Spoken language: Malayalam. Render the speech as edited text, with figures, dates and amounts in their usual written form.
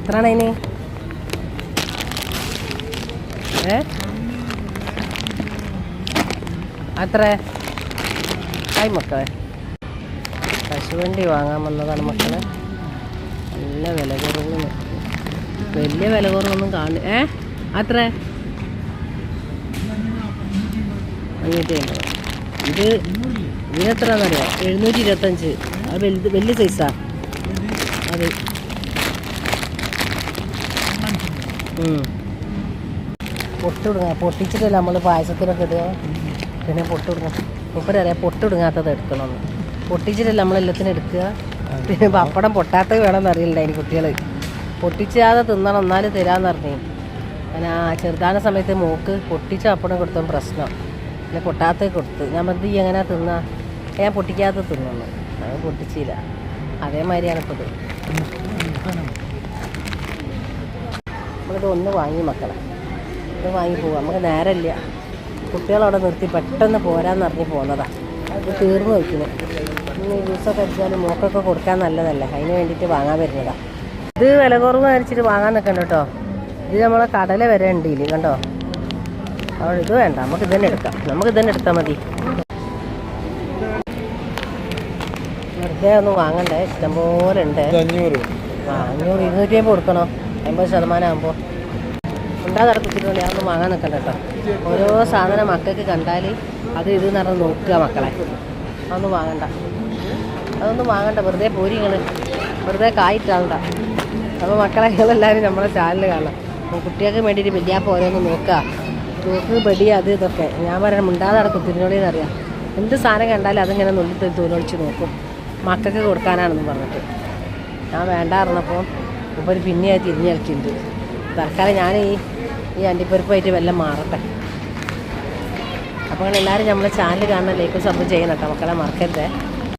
എത്രയാണ് അതിന്? അത്ര ആയി മക്കളെ. കശുവണ്ടി വാങ്ങാൻ വന്നതാണ് മക്കളെ. നല്ല വില കുറവ്, വലിയ വില കുറവൊന്നും കാണും. അത്ര 550. ഇതിനെത്രയാണെന്നറിയാം? 725. അത് വലിയ സൈസാ അത്. പൊട്ടിച്ചിട്ടല്ല നമ്മൾ പായസത്തിനൊക്കെ ഇടുക. പിന്നെ പൊട്ടിടുക. മുപ്പരറിയാം പൊട്ടിടുങ്ങാത്തത് എടുക്കണമെന്ന്. പൊട്ടിച്ചിട്ടല്ല നമ്മളെല്ലാത്തിനും എടുക്കുക. പിന്നെ പപ്പടം പൊട്ടാത്തത് വേണമെന്ന് അറിയില്ല അതിന് കുട്ടികൾ. പൊട്ടിച്ചാതെ തിന്നണം എന്നാലും തരാമെന്ന് പറഞ്ഞു. അങ്ങനെ ചെറുതാന സമയത്ത് മോക്ക് പൊട്ടിച്ച പപ്പടം കൊടുത്ത പ്രശ്നം. പിന്നെ പൊട്ടാത്തത് കൊടുത്ത് ഞാൻ മതി എങ്ങനെ തിന്നാ, ഞാൻ പൊട്ടിക്കാത്ത തിന്നു. അത് പൊട്ടിച്ചില്ല. അതേമാതിരിയാണ് ഇപ്പോൾ ഇത്. നമ്മളിത് ഒന്ന് വാങ്ങി മക്കളെ, ഇത് വാങ്ങി പോവാം. നമുക്ക് നേരമില്ല. കുട്ടികളവിടെ നിർത്തി പെട്ടെന്ന് പോരാന്ന് പറഞ്ഞ് പോകുന്നതാണ്. അത് തീർന്നു വയ്ക്കുന്നത്. ഇനി ജ്യൂസൊക്കെ അടിച്ചാലും മോക്കൊക്കെ കൊടുക്കാൻ നല്ലതല്ലേ, അതിന് വേണ്ടിയിട്ട് വാങ്ങാൻ വരുന്നതാണ്. ഇത് വില കുറവ് അടിച്ചിട്ട് വാങ്ങാൻ നിൽക്കണ്ട കേട്ടോ. ഇത് നമ്മളെ കടല വരെ ഉണ്ട് ഇതിൽ കണ്ടോ. അവിടെ ഇത് വേണ്ട, നമുക്ക് ഇതന്നെ എടുക്കാം. നമുക്ക് ഇതന്നെ എടുത്താൽ മതി. വെറുതെ ഒന്നും വാങ്ങണ്ടേ, ഇഷ്ടംപോലെ ഉണ്ട്. 500 250 കൊടുക്കണോ? 50% ആകുമ്പോൾ ഉണ്ടാകാതെ കുത്തിയിട്ട് അതൊന്നും വാങ്ങാൻ നിൽക്കണ്ട കേട്ടോ. ഓരോ സാധനം മക്കൾക്ക് കണ്ടാൽ അത് ഇത് പറഞ്ഞ് നോക്കുക മക്കളെ. അതൊന്നും വാങ്ങണ്ട, അതൊന്നും വാങ്ങണ്ട. വെറുതെ പോരിങ്ങൾ വെറുതെ കായിട്ടാണ്ട. അപ്പോൾ മക്കളെ എല്ലാവരും നമ്മളെ ചാനൽ കാണാം. കുട്ടികൾക്ക് വേണ്ടിയിട്ട് വലിയപ്പോൾ ഓരോന്ന് നോക്കുക. നോക്ക് ബടി അത് ഇതൊക്കെ ഞാൻ പറയാം. മിണ്ടാതെ കുത്തിരിനോളിന്നറിയാം. എന്ത് സാധനം കണ്ടാലും അതിങ്ങനെ നുള്ളി തോലൊളിച്ച് നോക്കും. മക്കൾക്ക് കൊടുക്കാനാണെന്ന് പറഞ്ഞിട്ട് ഞാൻ വേണ്ട പറഞ്ഞപ്പോൾ ഇപ്പോൾ ഒരു പിന്നെ തിരിഞ്ഞ് കളിക്കുന്നുണ്ട്. തൽക്കാലം ഞാൻ ഈ അണ്ടിപ്പരിപ്പായിട്ട് വല്ലതും മാറട്ടെ. അപ്പോൾ എല്ലാവരും നമ്മളെ ചാനൽ കാണാൻ ലൈക്കും സബ് ചെയ്യണം കേട്ടോ മക്കളെ, മറക്കരുതേ.